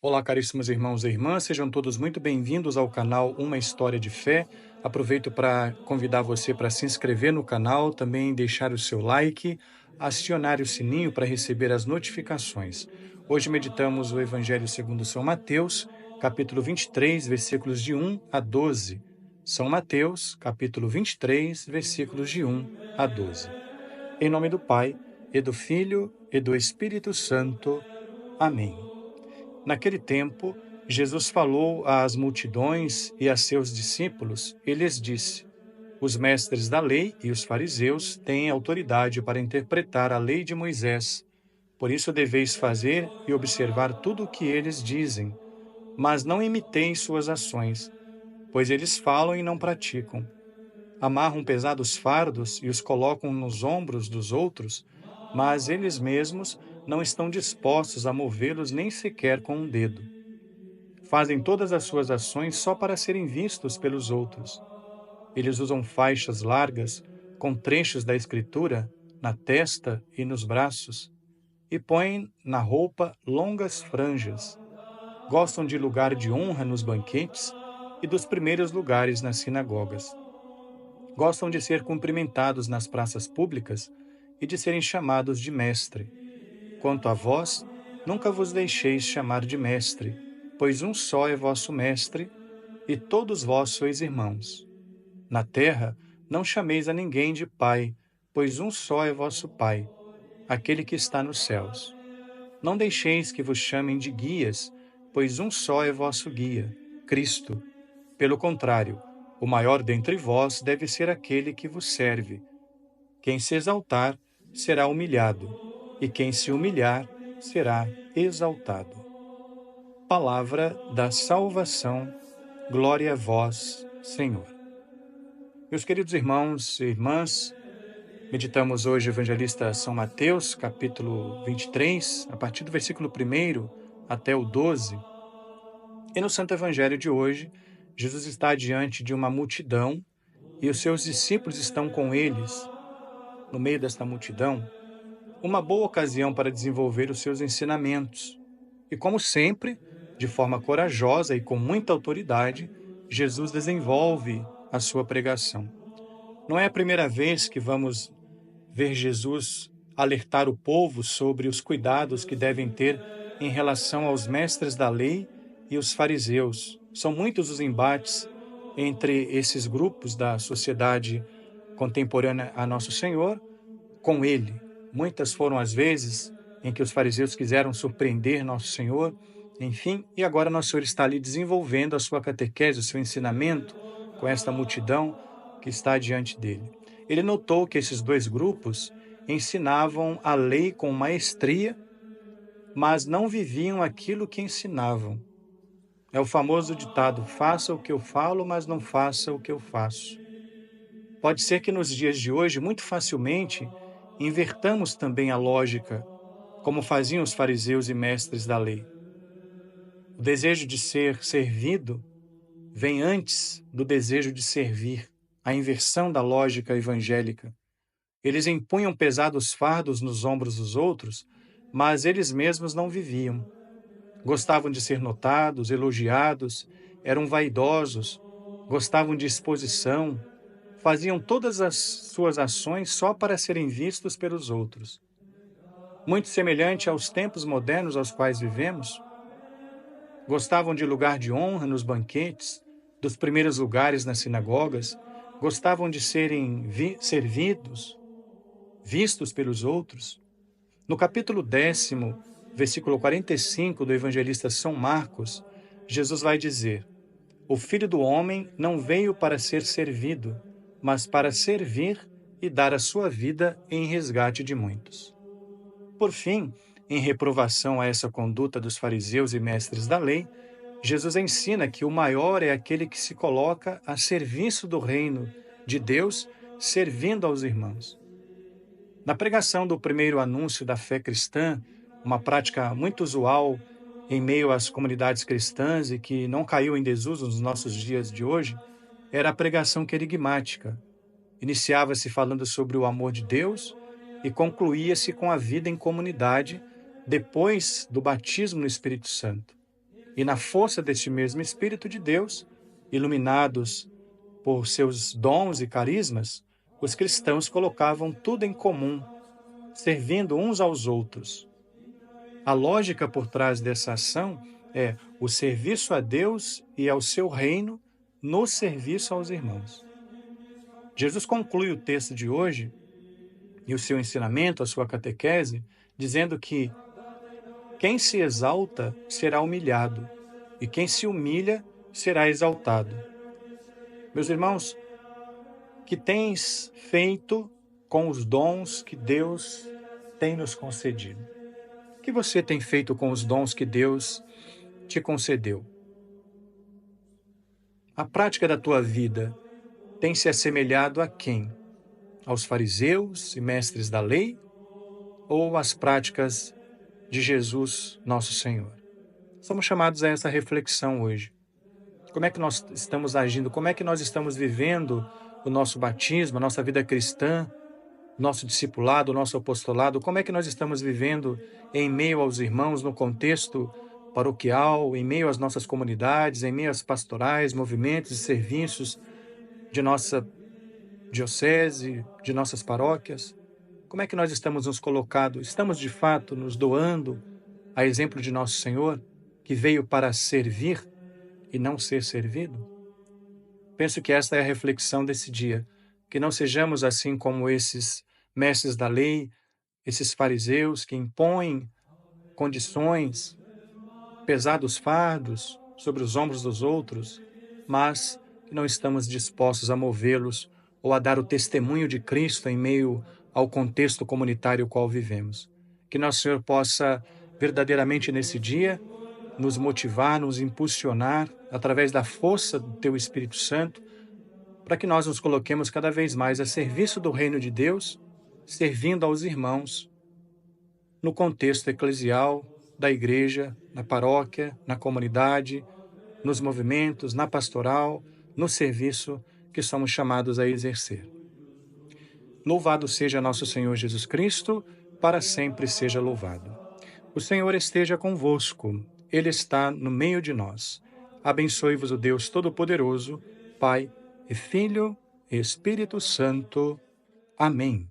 Olá, caríssimos irmãos e irmãs, sejam todos muito bem-vindos ao canal Uma História de Fé. Aproveito para convidar você para se inscrever no canal, também deixar o seu like, acionar o sininho para receber as notificações. Hoje meditamos o Evangelho segundo São Mateus, capítulo 23, versículos de 1 a 12. São Mateus, capítulo 23, versículos de 1 a 12. Em nome do Pai, e do Filho, e do Espírito Santo. Amém. Naquele tempo, Jesus falou às multidões e a seus discípulos e lhes disse: Os mestres da lei e os fariseus têm autoridade para interpretar a lei de Moisés. Por isso deveis fazer e observar tudo o que eles dizem, mas não imiteis suas ações, pois eles falam e não praticam. Amarram pesados fardos e os colocam nos ombros dos outros, mas eles mesmos não estão dispostos a movê-los nem sequer com um dedo. Fazem todas as suas ações só para serem vistos pelos outros. Eles usam faixas largas com trechos da Escritura na testa e nos braços, e põem na roupa longas franjas. Gostam de lugar de honra nos banquetes e dos primeiros lugares nas sinagogas. Gostam de ser cumprimentados nas praças públicas e de serem chamados de mestre. Quanto a vós, nunca vos deixeis chamar de mestre, pois um só é vosso mestre, e todos vós sois irmãos. Na terra, não chameis a ninguém de pai, pois um só é vosso Pai, aquele que está nos céus. Não deixeis que vos chamem de guias, pois um só é vosso guia, Cristo. Pelo contrário, o maior dentre vós deve ser aquele que vos serve. Quem se exaltar será humilhado, e quem se humilhar será exaltado. Palavra da salvação, glória a vós, Senhor. Meus queridos irmãos e irmãs, meditamos hoje o evangelista São Mateus, capítulo 23, a partir do versículo 1 até o 12. E no Santo Evangelho de hoje, Jesus está diante de uma multidão e os seus discípulos estão com eles. No meio desta multidão, uma boa ocasião para desenvolver os seus ensinamentos. E como sempre, de forma corajosa e com muita autoridade, Jesus desenvolve a sua pregação. Não é a primeira vez que vamos ver Jesus alertar o povo sobre os cuidados que devem ter em relação aos mestres da lei e os fariseus. São muitos os embates entre esses grupos da sociedade contemporânea a Nosso Senhor com ele. Muitas foram as vezes em que os fariseus quiseram surpreender Nosso Senhor, enfim, e agora Nosso Senhor está ali desenvolvendo a sua catequese, o seu ensinamento com esta multidão que está diante dele. Ele notou que esses dois grupos ensinavam a lei com maestria, mas não viviam aquilo que ensinavam. É o famoso ditado: faça o que eu falo, mas não faça o que eu faço. Pode ser que nos dias de hoje, muito facilmente, invertamos também a lógica, como faziam os fariseus e mestres da lei. O desejo de ser servido vem antes do desejo de servir, a inversão da lógica evangélica. Eles impunham pesados fardos nos ombros dos outros, mas eles mesmos não viviam. Gostavam de ser notados, elogiados, eram vaidosos, gostavam de exposição, faziam todas as suas ações só para serem vistos pelos outros. Muito semelhante aos tempos modernos aos quais vivemos, gostavam de lugar de honra nos banquetes, dos primeiros lugares nas sinagogas, gostavam de serem servidos, vistos pelos outros. No capítulo 10º, versículo 45 do evangelista São Marcos, Jesus vai dizer: O Filho do Homem não veio para ser servido, mas para servir e dar a sua vida em resgate de muitos. Por fim, em reprovação a essa conduta dos fariseus e mestres da lei, Jesus ensina que o maior é aquele que se coloca a serviço do reino de Deus, servindo aos irmãos. Na pregação do primeiro anúncio da fé cristã, uma prática muito usual em meio às comunidades cristãs e que não caiu em desuso nos nossos dias de hoje, era a pregação querigmática. Iniciava-se falando sobre o amor de Deus e concluía-se com a vida em comunidade depois do batismo no Espírito Santo. E na força deste mesmo Espírito de Deus, iluminados por seus dons e carismas, os cristãos colocavam tudo em comum, servindo uns aos outros. A lógica por trás dessa ação é o serviço a Deus e ao seu reino no serviço aos irmãos. Jesus conclui o texto de hoje e o seu ensinamento, a sua catequese, dizendo que quem se exalta será humilhado e quem se humilha será exaltado. Meus irmãos, que tens feito com os dons que Deus tem nos concedido? O que você tem feito com os dons que Deus te concedeu? A prática da tua vida tem se assemelhado a quem? Aos fariseus e mestres da lei ou às práticas de Jesus, nosso Senhor? Somos chamados a essa reflexão hoje. Como é que nós estamos agindo? Como é que nós estamos vivendo o nosso batismo, a nossa vida cristã, nosso discipulado, o nosso apostolado? Como é que nós estamos vivendo em meio aos irmãos, no contexto paroquial, em meio às nossas comunidades, em meio às pastorais, movimentos e serviços de nossa diocese, de nossas paróquias? Como é que nós estamos nos colocando? Estamos de fato nos doando a exemplo de nosso Senhor, que veio para servir e não ser servido? Penso que esta é a reflexão desse dia, que não sejamos assim como esses mestres da lei, esses fariseus que impõem condições, pesados fardos sobre os ombros dos outros, mas que não estamos dispostos a movê-los ou a dar o testemunho de Cristo em meio ao contexto comunitário qual vivemos. Que nosso Senhor possa verdadeiramente nesse dia nos motivar, nos impulsionar através da força do Teu Espírito Santo, para que nós nos coloquemos cada vez mais a serviço do reino de Deus, servindo aos irmãos no contexto eclesial da igreja, na paróquia, na comunidade, nos movimentos, na pastoral, no serviço que somos chamados a exercer. Louvado seja nosso Senhor Jesus Cristo, para sempre seja louvado. O Senhor esteja convosco, Ele está no meio de nós. Abençoe-vos o Deus Todo-Poderoso, Pai e Filho e Espírito Santo. Amém.